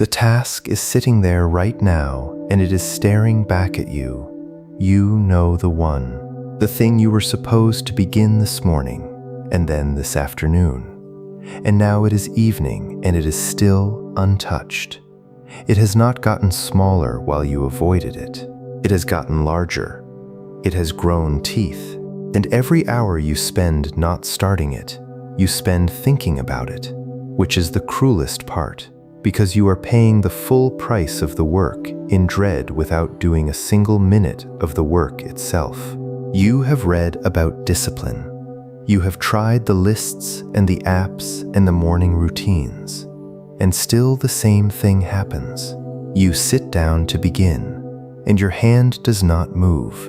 The task is sitting there right now, and it is staring back at you. You know the one, the thing you were supposed to begin this morning, and then this afternoon. And now it is evening, and it is still untouched. It has not gotten smaller while you avoided it. It has gotten larger. It has grown teeth. And every hour you spend not starting it, you spend thinking about it, which is the cruelest part, because you are paying the full price of the work in dread without doing a single minute of the work itself. You have read about discipline. You have tried the lists and the apps and the morning routines, and still the same thing happens. You sit down to begin, and your hand does not move,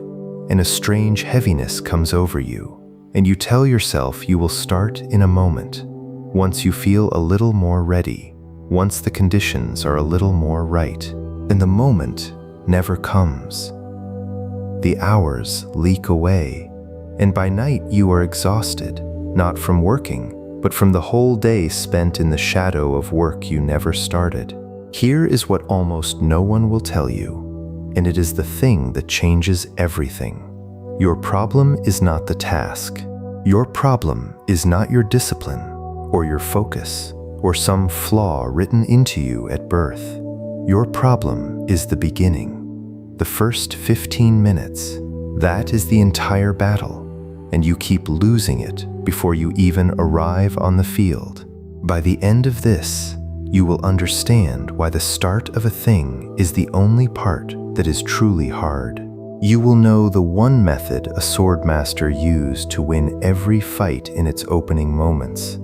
and a strange heaviness comes over you, and you tell yourself you will start in a moment, once you feel a little more ready, once the conditions are a little more right. And the moment never comes. The hours leak away, and by night you are exhausted, not from working, but from the whole day spent in the shadow of work you never started. Here is what almost no one will tell you, and it is the thing that changes everything. Your problem is not the task. Your problem is not your discipline, or your focus, or some flaw written into you at birth. Your problem is the beginning, the first 15 minutes. That is the entire battle, and you keep losing it before you even arrive on the field. By the end of this, you will understand why the start of a thing is the only part that is truly hard. You will know the one method a swordmaster used to win every fight in its opening moments,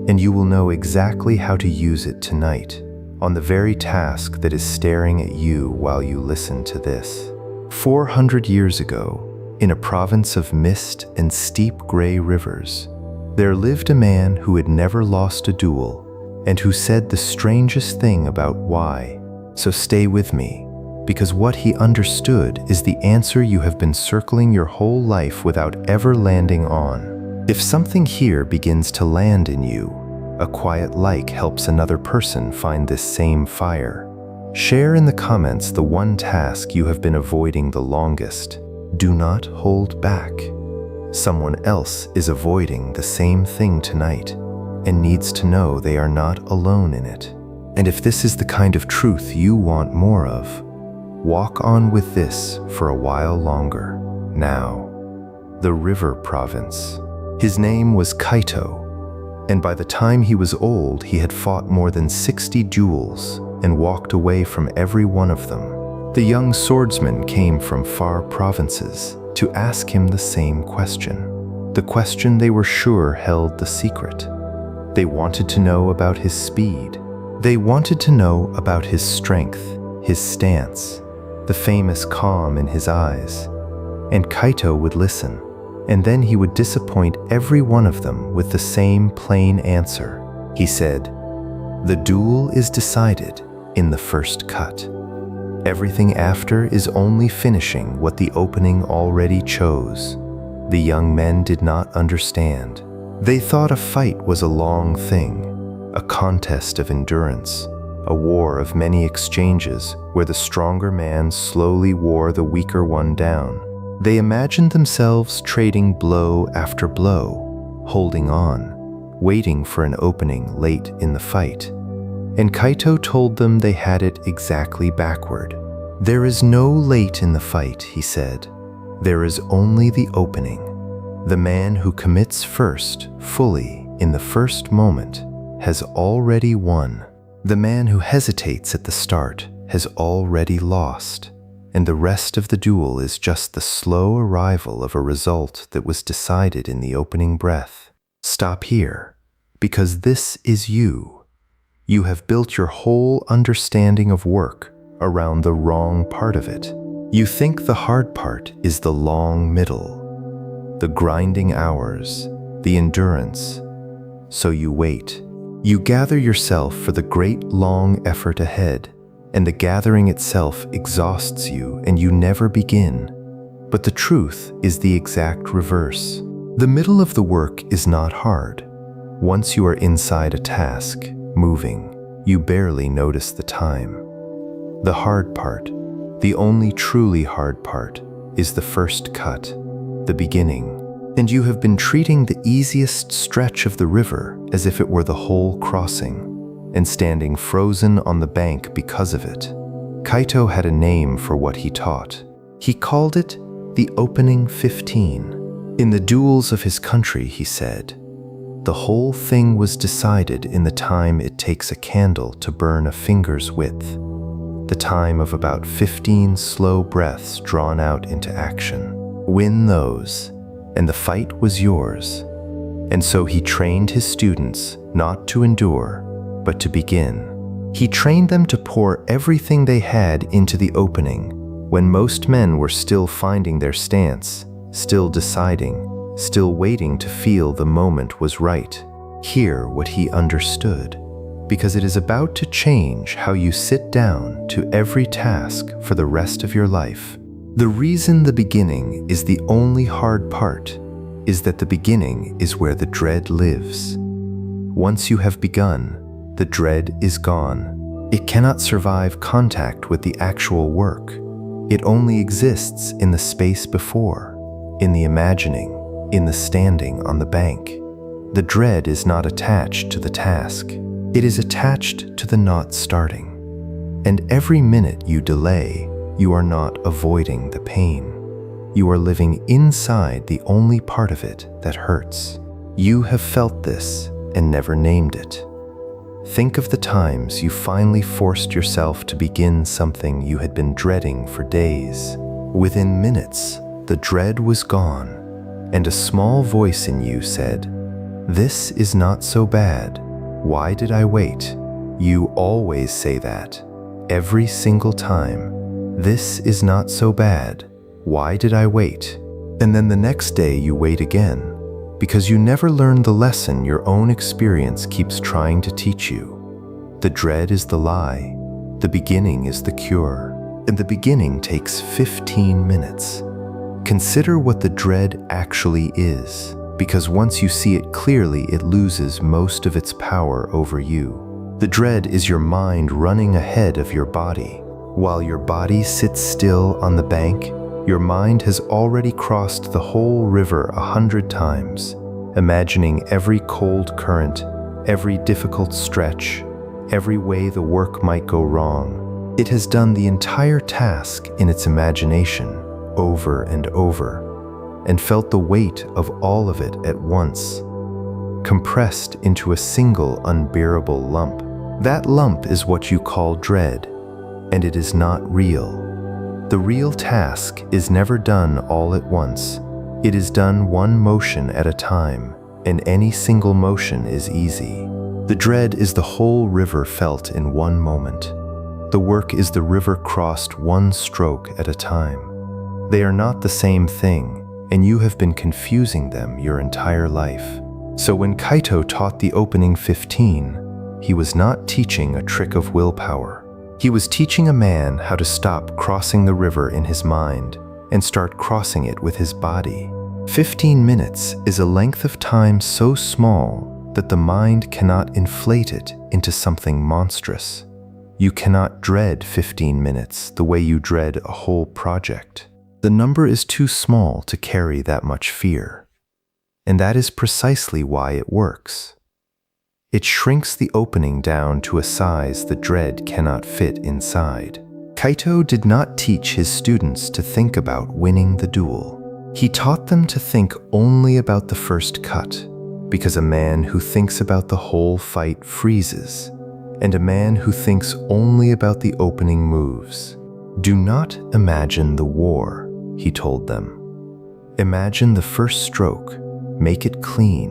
and you will know exactly how to use it tonight on the very task that is staring at you while you listen to this. 400 years ago, in a province of mist and steep gray rivers, there lived a man who had never lost a duel and who said the strangest thing about why. So stay with me, because what he understood is the answer you have been circling your whole life without ever landing on. If something here begins to land in you, a quiet like helps another person find this same fire. Share in the comments the one task you have been avoiding the longest. Do not hold back. Someone else is avoiding the same thing tonight and needs to know they are not alone in it. And if this is the kind of truth you want more of, walk on with this for a while longer. Now, the River Province. His name was Kaito, and by the time he was old, he had fought more than 60 duels and walked away from every one of them. The young swordsmen came from far provinces to ask him the same question, the question they were sure held the secret. They wanted to know about his speed. They wanted to know about his strength, his stance, the famous calm in his eyes. And Kaito would listen, and then he would disappoint every one of them with the same plain answer. He said, "The duel is decided in the first cut. Everything after is only finishing what the opening already chose." The young men did not understand. They thought a fight was a long thing, a contest of endurance, a war of many exchanges where the stronger man slowly wore the weaker one down. They imagined themselves trading blow after blow, holding on, waiting for an opening late in the fight. And Kaito told them they had it exactly backward. "There is no late in the fight," he said. "There is only the opening. The man who commits first, fully, in the first moment, has already won. The man who hesitates at the start has already lost, and the rest of the duel is just the slow arrival of a result that was decided in the opening breath. Stop here, because this is you. You have built your whole understanding of work around the wrong part of it. You think the hard part is the long middle, the grinding hours, the endurance. So you wait. You gather yourself for the great long effort ahead, and the gathering itself exhausts you and you never begin. But the truth is the exact reverse. The middle of the work is not hard. Once you are inside a task, moving, You barely notice the time. The hard part, the only truly hard part, is the first cut, the beginning. And you have been treating the easiest stretch of the river as if it were the whole crossing, and standing frozen on the bank because of it. Kaito had a name for what he taught. He called it the opening 15. In the duels of his country, he said, the whole thing was decided in the time it takes a candle to burn a finger's width, the time of about 15 slow breaths drawn out into action. Win those, and the fight was yours. And so he trained his students not to endure, but to begin. He trained them to pour everything they had into the opening, when most men were still finding their stance, still deciding, still waiting to feel the moment was right. Hear what he understood, because it is about to change how you sit down to every task for the rest of your life. The reason the beginning is the only hard part is that the beginning is where the dread lives. Once you have begun, the dread is gone. It cannot survive contact with the actual work. It only exists in the space before, in the imagining, in the standing on the bank. The dread is not attached to the task. It is attached to the not starting. And every minute you delay, you are not avoiding the pain. You are living inside the only part of it that hurts. You have felt this and never named it. Think of the times you finally forced yourself to begin something you had been dreading for days. Within minutes, the dread was gone, and a small voice in you said, "This is not so bad. Why did I wait?" You always say that, every single time. This is not so bad. Why did I wait? And then the next day you wait again, because you never learn the lesson your own experience keeps trying to teach you. The dread is the lie. The beginning is the cure. And the beginning takes 15 minutes. Consider what the dread actually is, because once you see it clearly, it loses most of its power over you. The dread is your mind running ahead of your body. While your body sits still on the bank, your mind has already crossed the whole river 100 times, imagining every cold current, every difficult stretch, every way the work might go wrong. It has done the entire task in its imagination, over and over, and felt the weight of all of it at once, compressed into a single unbearable lump. That lump is what you call dread, and it is not real. The real task is never done all at once. It is done one motion at a time, and any single motion is easy. The dread is the whole river felt in one moment. The work is the river crossed one stroke at a time. They are not the same thing, and you have been confusing them your entire life. So when Kaito taught the opening 15, he was not teaching a trick of willpower. He was teaching a man how to stop crossing the river in his mind and start crossing it with his body. 15 minutes is a length of time so small that the mind cannot inflate it into something monstrous. You cannot dread 15 minutes the way you dread a whole project. The number is too small to carry that much fear. And that is precisely why it works. It shrinks the opening down to a size the dread cannot fit inside. Kaito did not teach his students to think about winning the duel. He taught them to think only about the first cut, because a man who thinks about the whole fight freezes, and a man who thinks only about the opening moves. Do not imagine the war, he told them. Imagine the first stroke, make it clean,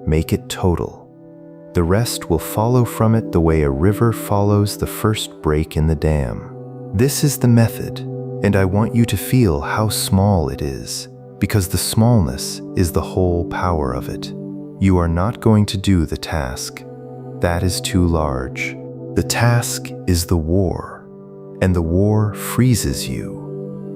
make it total. The rest will follow from it the way a river follows the first break in the dam. This is the method, and I want you to feel how small it is, because the smallness is the whole power of it. You are not going to do the task. That is too large. The task is the war, and the war freezes you.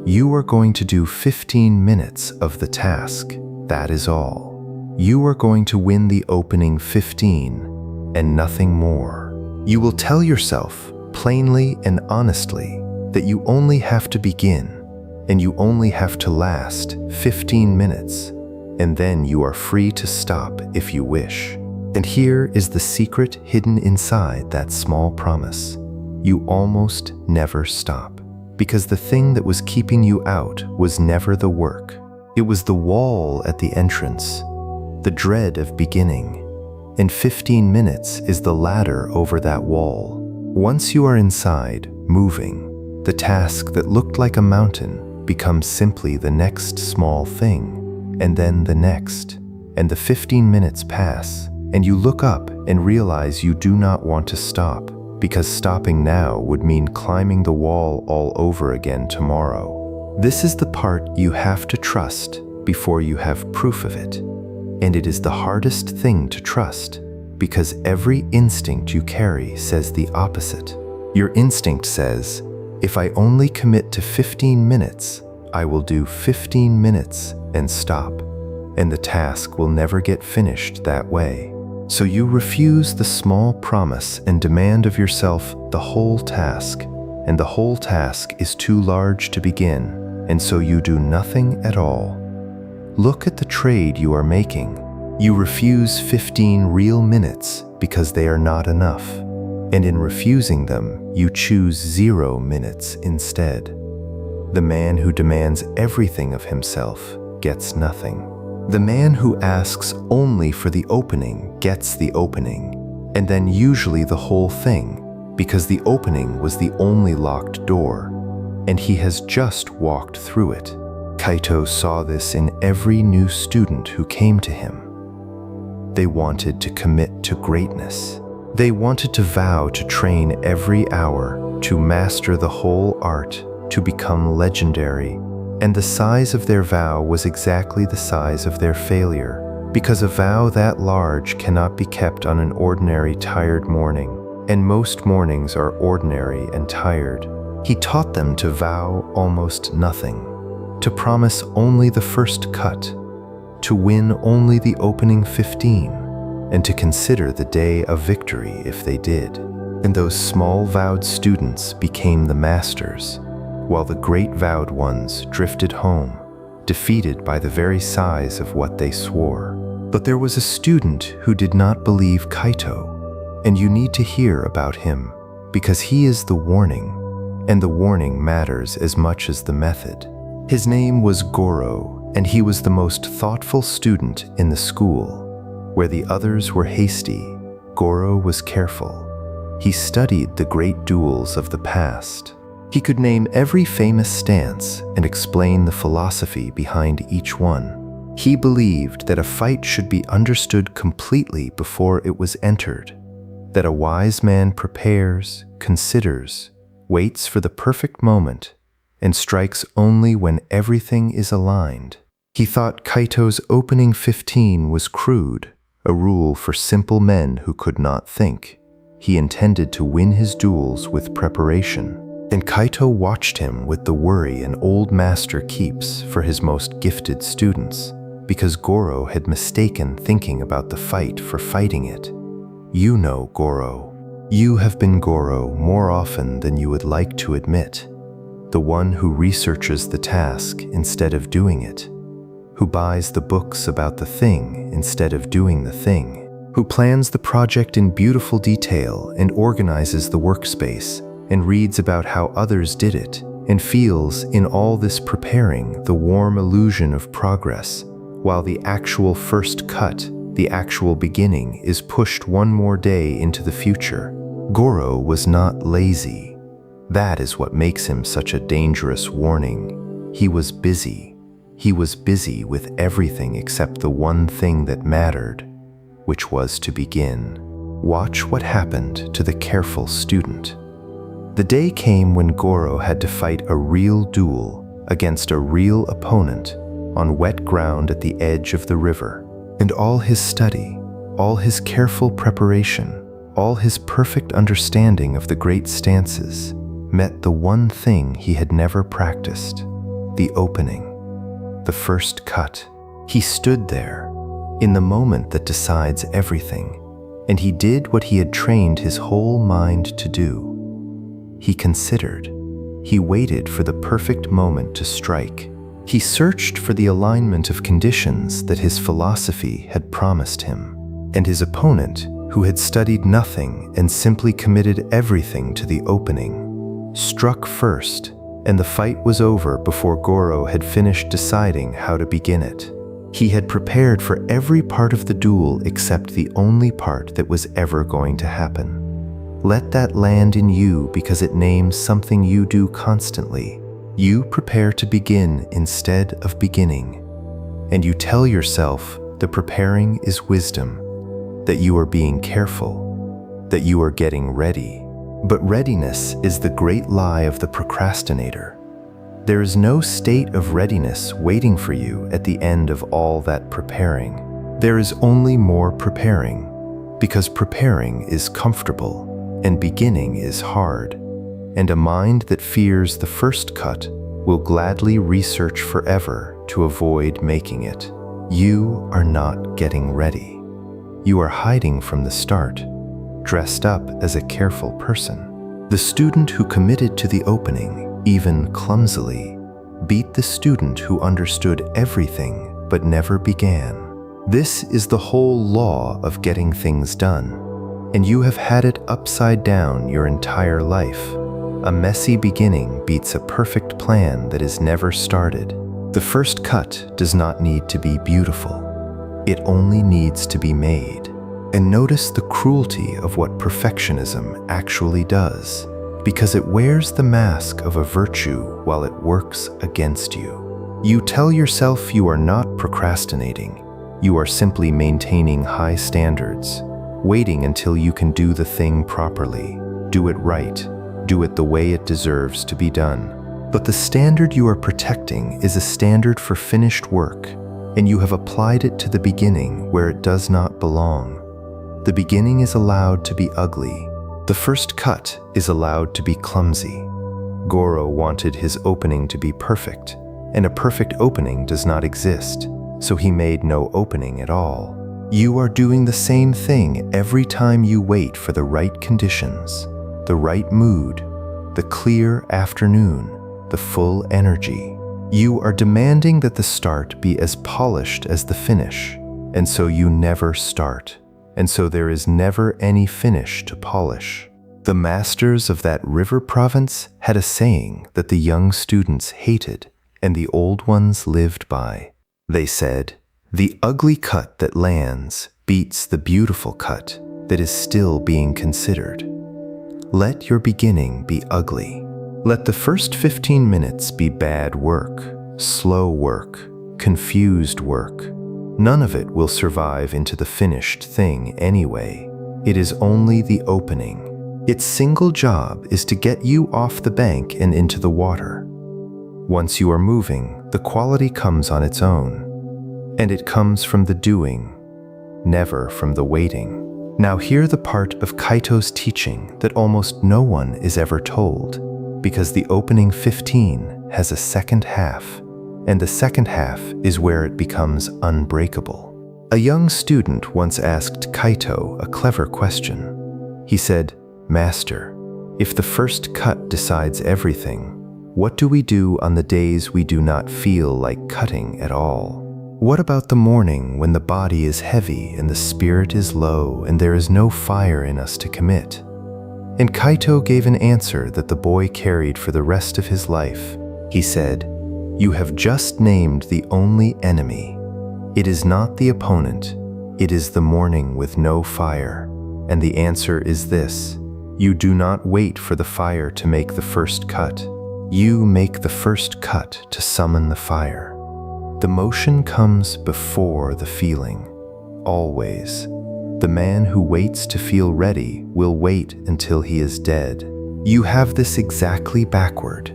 You are going to do 15 minutes of the task. That is all. You are going to win the opening 15 and nothing more. You will tell yourself, plainly and honestly, that you only have to begin, and you only have to last 15 minutes, and then you are free to stop if you wish. And here is the secret hidden inside that small promise. You almost never stop, because the thing that was keeping you out was never the work. It was the wall at the entrance, the dread of beginning, and 15 minutes is the ladder over that wall. Once you are inside, moving, the task that looked like a mountain becomes simply the next small thing, and then the next, and the 15 minutes pass, and you look up and realize you do not want to stop, because stopping now would mean climbing the wall all over again tomorrow. This is the part you have to trust before you have proof of it. And it is the hardest thing to trust, because every instinct you carry says the opposite. Your instinct says, if I only commit to 15 minutes, I will do 15 minutes and stop, and the task will never get finished that way. So you refuse the small promise and demand of yourself the whole task, and the whole task is too large to begin, and so you do nothing at all. Look at the trade you are making. You refuse 15 real minutes because they are not enough, and in refusing them, you choose 0 minutes instead. The man who demands everything of himself gets nothing. The man who asks only for the opening gets the opening, and then usually the whole thing, because the opening was the only locked door, and he has just walked through it. Kaito saw this in every new student who came to him. They wanted to commit to greatness. They wanted to vow to train every hour, to master the whole art, to become legendary. And the size of their vow was exactly the size of their failure, because a vow that large cannot be kept on an ordinary tired morning, and most mornings are ordinary and tired. He taught them to vow almost nothing, to promise only the first cut, to win only the opening 15, and to consider the day a victory if they did. And those small vowed students became the masters, while the great vowed ones drifted home, defeated by the very size of what they swore. But there was a student who did not believe Kaito, and you need to hear about him, because he is the warning, and the warning matters as much as the method. His name was Goro, and he was the most thoughtful student in the school. Where the others were hasty, Goro was careful. He studied the great duels of the past. He could name every famous stance and explain the philosophy behind each one. He believed that a fight should be understood completely before it was entered, that a wise man prepares, considers, waits for the perfect moment, and strikes only when everything is aligned. He thought Kaito's opening 15 was crude, a rule for simple men who could not think. He intended to win his duels with preparation. And Kaito watched him with the worry an old master keeps for his most gifted students, because Goro had mistaken thinking about the fight for fighting it. You know Goro. You have been Goro more often than you would like to admit. The one who researches the task instead of doing it, who buys the books about the thing instead of doing the thing, who plans the project in beautiful detail and organizes the workspace, and reads about how others did it, and feels in all this preparing the warm illusion of progress, while the actual first cut, the actual beginning, is pushed one more day into the future. Goro was not lazy. That is what makes him such a dangerous warning. He was busy. He was busy with everything except the one thing that mattered, which was to begin. Watch what happened to the careful student. The day came when Goro had to fight a real duel against a real opponent on wet ground at the edge of the river. And all his study, all his careful preparation, all his perfect understanding of the great stances met the one thing he had never practiced, the opening, the first cut. He stood there, in the moment that decides everything, and he did what he had trained his whole mind to do. He considered. He waited for the perfect moment to strike. He searched for the alignment of conditions that his philosophy had promised him. And his opponent, who had studied nothing and simply committed everything to the opening, struck first, and the fight was over before Goro had finished deciding how to begin it. He had prepared for every part of the duel except the only part that was ever going to happen. Let that land in you because it names something you do constantly. You prepare to begin instead of beginning. And you tell yourself the preparing is wisdom, that you are being careful, that you are getting ready. But readiness is the great lie of the procrastinator. There is no state of readiness waiting for you at the end of all that preparing. There is only more preparing, because preparing is comfortable and beginning is hard, and a mind that fears the first cut will gladly research forever to avoid making it. You are not getting ready. You are hiding from the start, dressed up as a careful person. The student who committed to the opening, even clumsily, beat the student who understood everything but never began. This is the whole law of getting things done, and you have had it upside down your entire life. A messy beginning beats a perfect plan that is never started. The first cut does not need to be beautiful. It only needs to be made. And notice the cruelty of what perfectionism actually does, because it wears the mask of a virtue while it works against you. You tell yourself you are not procrastinating. You are simply maintaining high standards, waiting until you can do the thing properly, do it right, do it the way it deserves to be done. But the standard you are protecting is a standard for finished work, and you have applied it to the beginning where it does not belong. The beginning is allowed to be ugly. The first cut is allowed to be clumsy. Goro wanted his opening to be perfect, and a perfect opening does not exist, so he made no opening at all. You are doing the same thing every time you wait for the right conditions, the right mood, the clear afternoon, the full energy. You are demanding that the start be as polished as the finish, and so you never start, and so there is never any finish to polish. The masters of that river province had a saying that the young students hated and the old ones lived by. They said, "The ugly cut that lands beats the beautiful cut that is still being considered." Let your beginning be ugly. Let the first 15 minutes be bad work, slow work, confused work. None of it will survive into the finished thing anyway. It is only the opening. Its single job is to get you off the bank and into the water. Once you are moving, the quality comes on its own. And it comes from the doing, never from the waiting. Now hear the part of Kaito's teaching that almost no one is ever told, because the opening 15 has a second half, and the second half is where it becomes unbreakable. A young student once asked Kaito a clever question. He said, "Master, if the first cut decides everything, what do we do on the days we do not feel like cutting at all? What about the morning when the body is heavy and the spirit is low and there is no fire in us to commit?" And Kaito gave an answer that the boy carried for the rest of his life. He said, "You have just named the only enemy. It is not the opponent, it is the morning with no fire. And the answer is this: you do not wait for the fire to make the first cut. You make the first cut to summon the fire. The motion comes before the feeling, always. The man who waits to feel ready will wait until he is dead. You have this exactly backward,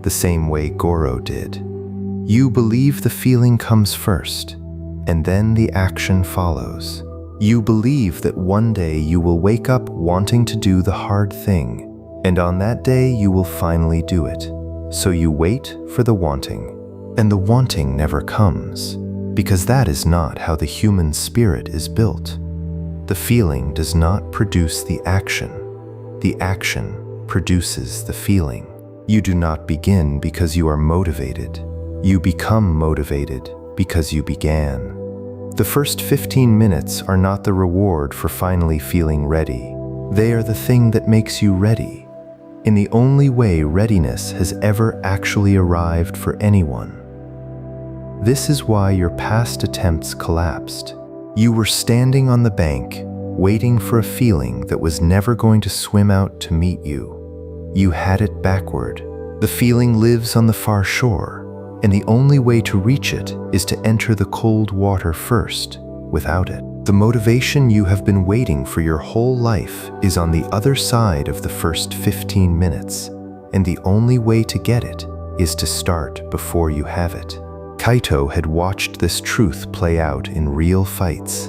the same way Goro did. You believe the feeling comes first, and then the action follows. You believe that one day you will wake up wanting to do the hard thing, and on that day you will finally do it. So you wait for the wanting. And the wanting never comes, because that is not how the human spirit is built. The feeling does not produce the action. The action produces the feeling. You do not begin because you are motivated. You become motivated because you began. The first 15 minutes are not the reward for finally feeling ready. They are the thing that makes you ready, in the only way readiness has ever actually arrived for anyone. This is why your past attempts collapsed. You were standing on the bank, waiting for a feeling that was never going to swim out to meet you. You had it backward. The feeling lives on the far shore, and the only way to reach it is to enter the cold water first. Without it, the motivation you have been waiting for your whole life is on the other side of the first 15 minutes, and the only way to get it is to start before you have it. Kaito had watched this truth play out in real fights,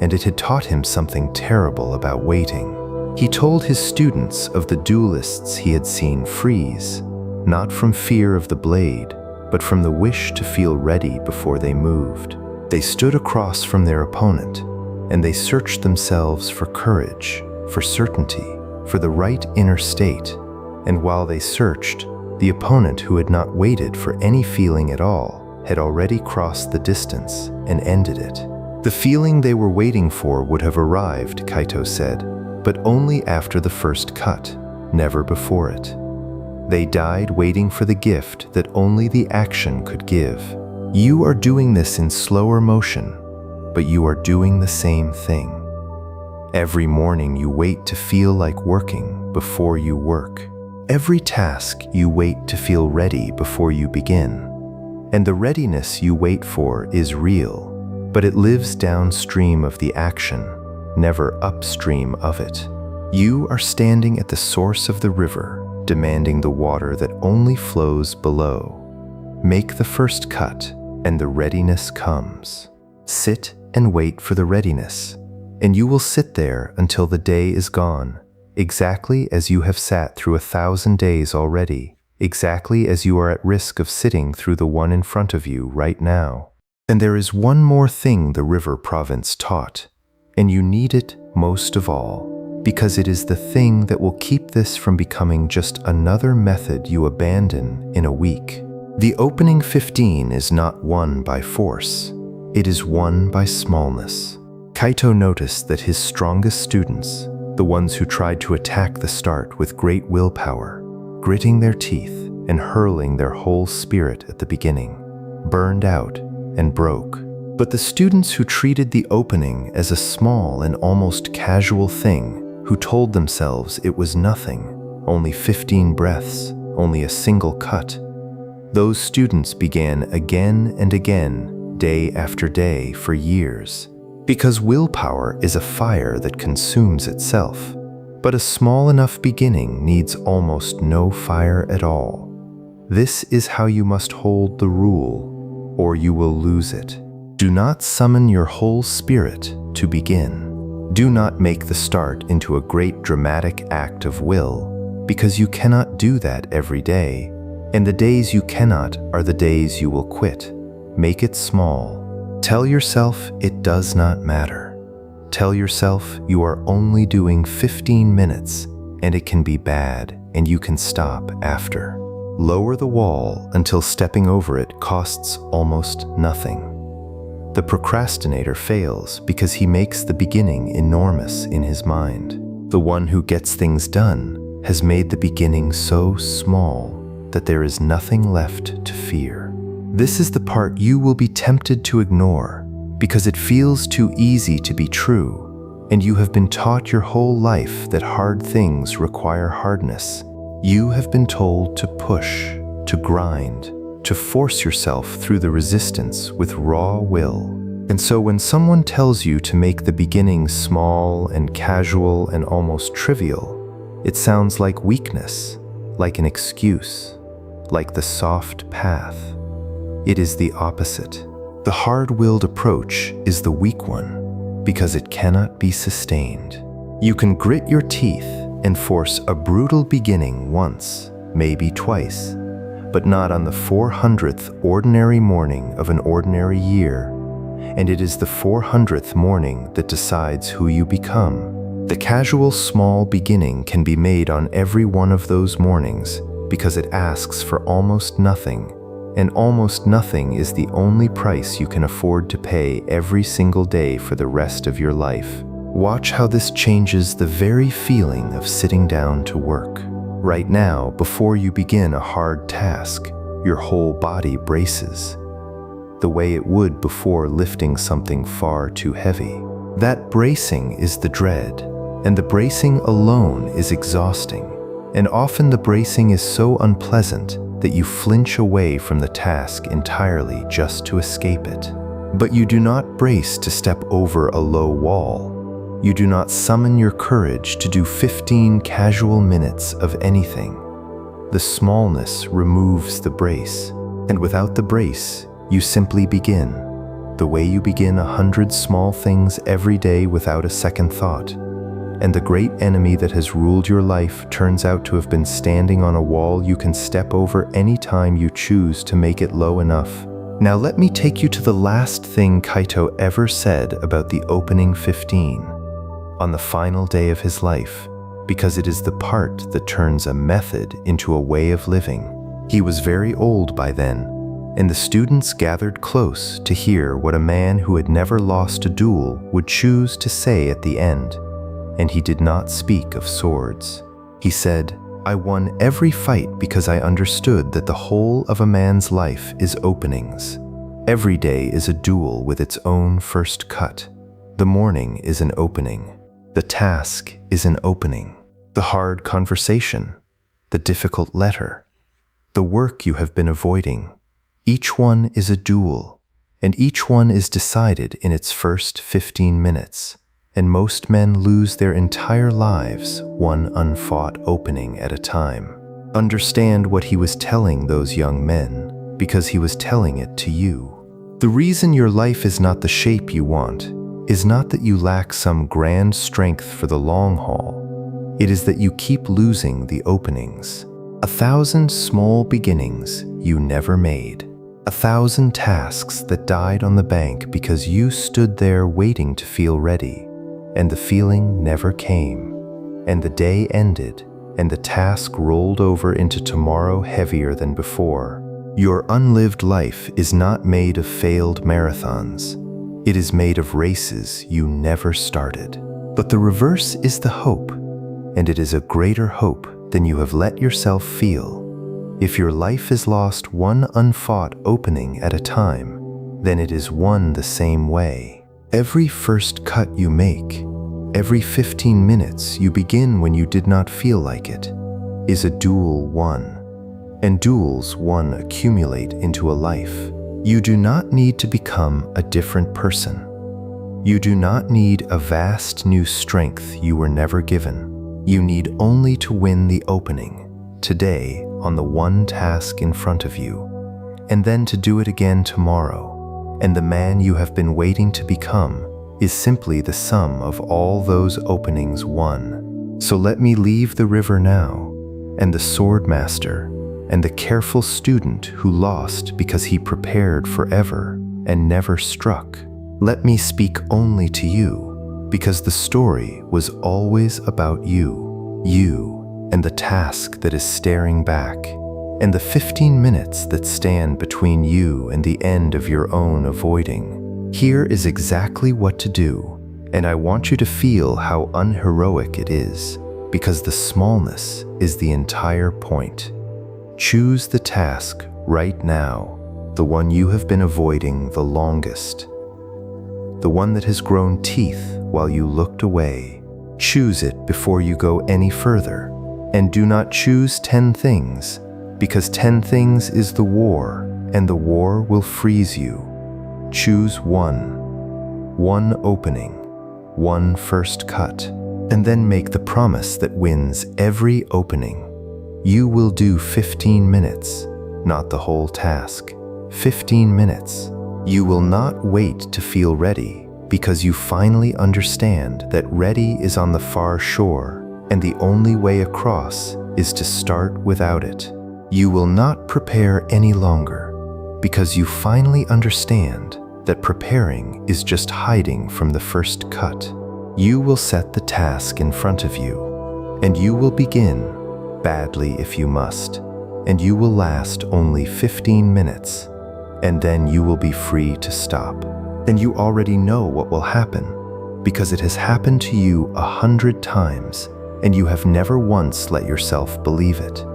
and it had taught him something terrible about waiting. He told his students of the duelists he had seen freeze, not from fear of the blade, but from the wish to feel ready before they moved. They stood across from their opponent, and they searched themselves for courage, for certainty, for the right inner state. And while they searched, the opponent who had not waited for any feeling at all had already crossed the distance and ended it. The feeling they were waiting for would have arrived, Kaito said, but only after the first cut, never before it. They died waiting for the gift that only the action could give. You are doing this in slower motion, but you are doing the same thing. Every morning you wait to feel like working before you work. Every task you wait to feel ready before you begin. And the readiness you wait for is real, but it lives downstream of the action, never upstream of it. You are standing at the source of the river, demanding the water that only flows below. Make the first cut, and the readiness comes. Sit and wait for the readiness, and you will sit there until the day is gone, exactly as you have sat through 1,000 days already, exactly as you are at risk of sitting through the one in front of you right now. And there is one more thing the river province taught, and you need it most of all, because it is the thing that will keep this from becoming just another method you abandon in a week. The opening 15 is not won by force, it is won by smallness. Kaito noticed that his strongest students, the ones who tried to attack the start with great willpower, gritting their teeth and hurling their whole spirit at the beginning, burned out and broke. But the students who treated the opening as a small and almost casual thing, who told themselves it was nothing, only 15 breaths, only a single cut, those students began again and again, day after day for years. Because willpower is a fire that consumes itself. But a small enough beginning needs almost no fire at all. This is how you must hold the rule, or you will lose it. Do not summon your whole spirit to begin. Do not make the start into a great dramatic act of will, because you cannot do that every day, and the days you cannot are the days you will quit. Make it small. Tell yourself it does not matter. Tell yourself you are only doing 15 minutes and it can be bad and you can stop after. Lower the wall until stepping over it costs almost nothing. The procrastinator fails because he makes the beginning enormous in his mind. The one who gets things done has made the beginning so small that there is nothing left to fear. This is the part you will be tempted to ignore because it feels too easy to be true, and you have been taught your whole life that hard things require hardness. You have been told to push, to grind, to force yourself through the resistance with raw will. And so when someone tells you to make the beginning small and casual and almost trivial, it sounds like weakness, like an excuse, like the soft path. It is the opposite. The hard-willed approach is the weak one because it cannot be sustained. You can grit your teeth and force a brutal beginning once, maybe twice, but not on the 400th ordinary morning of an ordinary year, and it is the 400th morning that decides who you become. The casual small beginning can be made on every one of those mornings because it asks for almost nothing, and almost nothing is the only price you can afford to pay every single day for the rest of your life. Watch how this changes the very feeling of sitting down to work. Right now, before you begin a hard task, your whole body braces, the way it would before lifting something far too heavy. That bracing is the dread, and the bracing alone is exhausting. And often the bracing is so unpleasant that you flinch away from the task entirely just to escape it. But you do not brace to step over a low wall. You do not summon your courage to do 15 casual minutes of anything. The smallness removes the brace, and without the brace, you simply begin, the way you begin 100 small things every day without a second thought. And the great enemy that has ruled your life turns out to have been standing on a wall you can step over any time you choose to make it low enough. Now let me take you to the last thing Kaito ever said about the opening 15, on the final day of his life, because it is the part that turns a method into a way of living. He was very old by then, and the students gathered close to hear what a man who had never lost a duel would choose to say at the end. And he did not speak of swords. He said, "I won every fight because I understood that the whole of a man's life is openings. Every day is a duel with its own first cut. The morning is an opening. The task is an opening. The hard conversation, the difficult letter, the work you have been avoiding. Each one is a duel, and each one is decided in its first 15 minutes. And most men lose their entire lives one unfought opening at a time." Understand what he was telling those young men, because he was telling it to you. The reason your life is not the shape you want is not that you lack some grand strength for the long haul. It is that you keep losing the openings. 1,000 small beginnings you never made. 1,000 tasks that died on the bank because you stood there waiting to feel ready. And the feeling never came, and the day ended, and the task rolled over into tomorrow heavier than before. Your unlived life is not made of failed marathons. It is made of races you never started. But the reverse is the hope, and it is a greater hope than you have let yourself feel. If your life is lost one unfought opening at a time, then it is won the same way. Every first cut you make, every 15 minutes you begin when you did not feel like it, is a duel won. And duels won accumulate into a life. You do not need to become a different person. You do not need a vast new strength you were never given. You need only to win the opening, today on the one task in front of you, and then to do it again tomorrow. And the man you have been waiting to become is simply the sum of all those openings won. So let me leave the river now, and the sword master, and the careful student who lost because he prepared forever and never struck. Let me speak only to you, because the story was always about you, and the task that is staring back, and the 15 minutes that stand between you and the end of your own avoiding. Here is exactly what to do, and I want you to feel how unheroic it is, because the smallness is the entire point. Choose the task right now, the one you have been avoiding the longest, the one that has grown teeth while you looked away. Choose it before you go any further, and do not choose 10 things, because 10 things is the war, and the war will freeze you. Choose one opening, one first cut, and then make the promise that wins every opening. You will do 15 minutes, not the whole task. 15 minutes. You will not wait to feel ready, because you finally understand that ready is on the far shore, and the only way across is to start without it. You will not prepare any longer, because you finally understand that preparing is just hiding from the first cut. You will set the task in front of you, and you will begin, badly if you must, and you will last only 15 minutes, and then you will be free to stop. Then you already know what will happen, because it has happened to you 100 times, and you have never once let yourself believe it.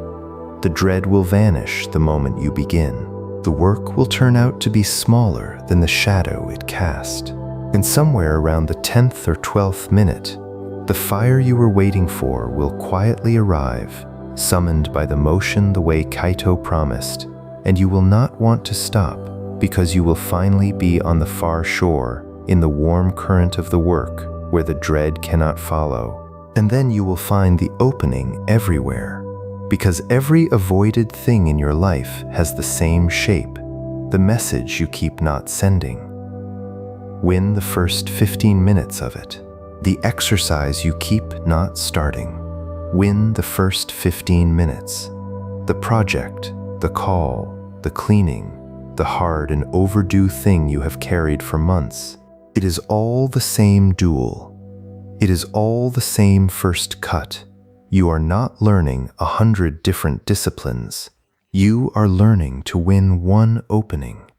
The dread will vanish the moment you begin. The work will turn out to be smaller than the shadow it cast. And somewhere around the 10th or 12th minute, the fire you were waiting for will quietly arrive, summoned by the motion the way Kaito promised, and you will not want to stop, because you will finally be on the far shore, in the warm current of the work, where the dread cannot follow. And then you will find the opening everywhere, because every avoided thing in your life has the same shape, the message you keep not sending. Win the first 15 minutes of it, the exercise you keep not starting. Win the first 15 minutes, the project, the call, the cleaning, the hard and overdue thing you have carried for months. It is all the same duel. It is all the same first cut. You are not learning 100 different disciplines. You are learning to win one opening,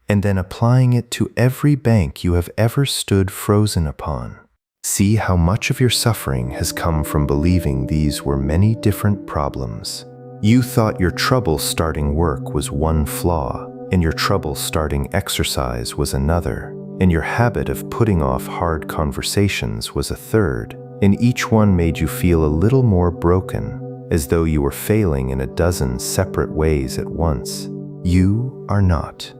and then applying it to every bank you have ever stood frozen upon. See how much of your suffering has come from believing these were many different problems. You thought your trouble starting work was one flaw, and your trouble starting exercise was another, and your habit of putting off hard conversations was a third, and each one made you feel a little more broken, as though you were failing in a dozen separate ways at once. You are not.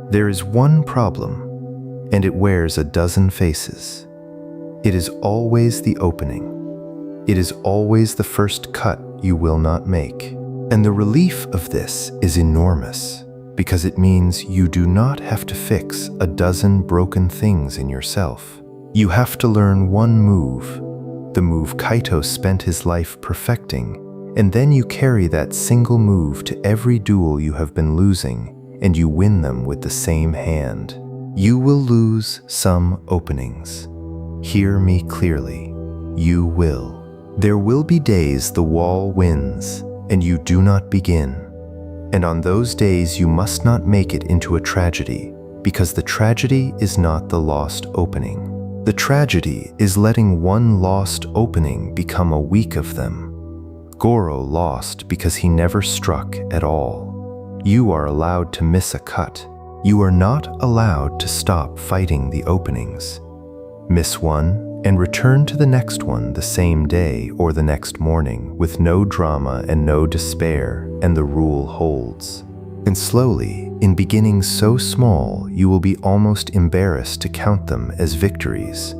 There is one problem, and it wears a dozen faces. It is always the opening. It is always the first cut you will not make. And the relief of this is enormous, because it means you do not have to fix a dozen broken things in yourself. You have to learn one move, the move Kaito spent his life perfecting, and then you carry that single move to every duel you have been losing, and you win them with the same hand. You will lose some openings. Hear me clearly. You will. There will be days the wall wins, and you do not begin. And on those days you must not make it into a tragedy, because the tragedy is not the lost opening. The tragedy is letting one lost opening become a week of them. Goro lost because he never struck at all. You are allowed to miss a cut. You are not allowed to stop fighting the openings. Miss one and return to the next one the same day or the next morning with no drama and no despair, and the rule holds. And slowly, in beginnings so small, you will be almost embarrassed to count them as victories.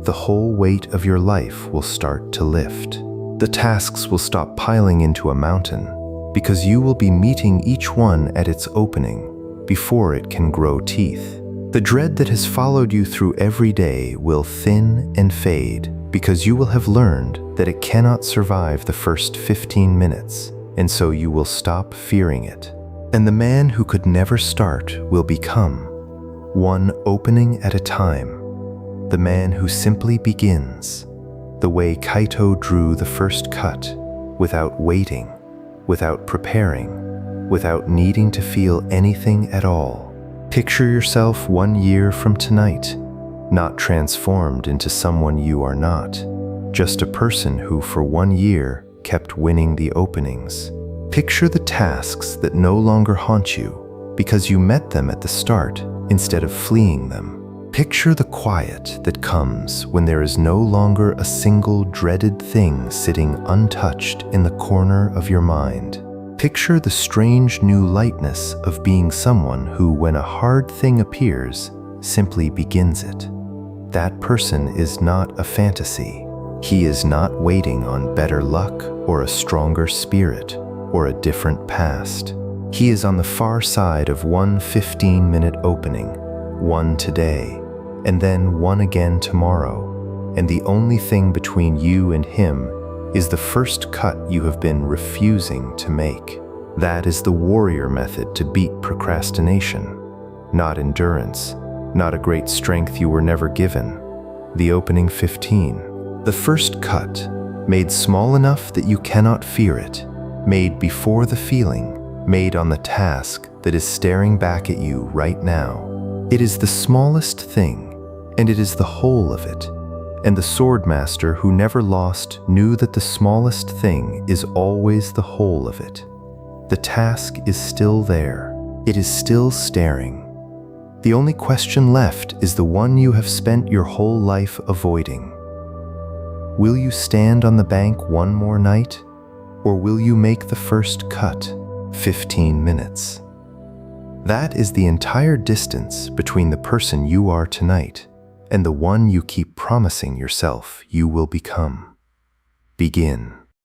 The whole weight of your life will start to lift. The tasks will stop piling into a mountain, because you will be meeting each one at its opening before it can grow teeth. The dread that has followed you through every day will thin and fade, because you will have learned that it cannot survive the first 15 minutes, and so you will stop fearing it. And the man who could never start will become, one opening at a time, the man who simply begins, the way Kaito drew the first cut, without waiting, without preparing, without needing to feel anything at all. Picture yourself 1 year from tonight, not transformed into someone you are not, just a person who for 1 year kept winning the openings. Picture the tasks that no longer haunt you because you met them at the start instead of fleeing them. Picture the quiet that comes when there is no longer a single dreaded thing sitting untouched in the corner of your mind. Picture the strange new lightness of being someone who, when a hard thing appears, simply begins it. That person is not a fantasy. He is not waiting on better luck or a stronger spirit or a different past. He is on the far side of one 15-minute opening, one today, and then one again tomorrow. And the only thing between you and him is the first cut you have been refusing to make. That is the warrior method to beat procrastination. not endurance, not a great strength you were never given. The opening 15. The first cut, made small enough that you cannot fear it, made before the feeling, made on the task that is staring back at you right now. It is the smallest thing, and it is the whole of it. And the swordmaster who never lost knew that the smallest thing is always the whole of it. The task is still there. It is still staring. The only question left is the one you have spent your whole life avoiding. Will you stand on the bank one more night, or will you make the first cut, 15 minutes? That is the entire distance between the person you are tonight and the one you keep promising yourself you will become. Begin.